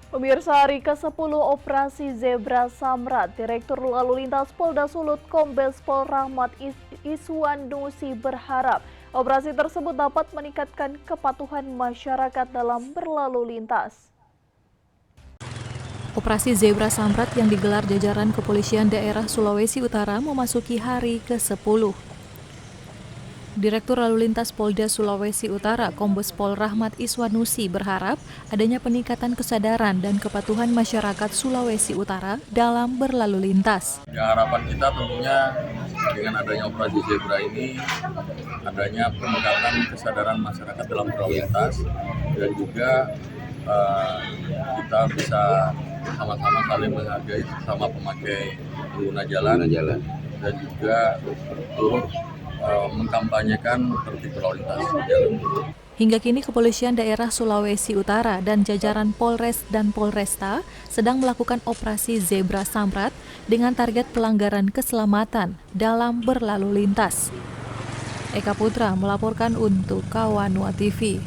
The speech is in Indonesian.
Pemirsa, hari ke-10 Operasi Zebra Samrat, Direktur Lalu Lintas Polda Sulut Kombes Pol Rahmat Iswanusi berharap operasi tersebut dapat meningkatkan kepatuhan masyarakat dalam berlalu lintas. Operasi Zebra Samrat yang digelar jajaran Kepolisian Daerah Sulawesi Utara memasuki hari ke-10. Direktur Lalu Lintas Polda Sulawesi Utara, Kombes Pol Rahmat Iswanusi berharap adanya peningkatan kesadaran dan kepatuhan masyarakat Sulawesi Utara dalam berlalu lintas. Ya, harapan kita tentunya dengan adanya operasi Zebra ini, adanya peningkatan kesadaran masyarakat dalam berlalu lintas, dan juga kita bisa sama-sama saling menghargai sesama pemakai pengguna jalan, dan juga turut mengkampanyekan tertib berlalu lintas. Hingga kini Kepolisian Daerah Sulawesi Utara dan jajaran Polres dan Polresta sedang melakukan operasi Zebra Samrat dengan target pelanggaran keselamatan dalam berlalu lintas. Eka Putra melaporkan untuk Kawanua TV.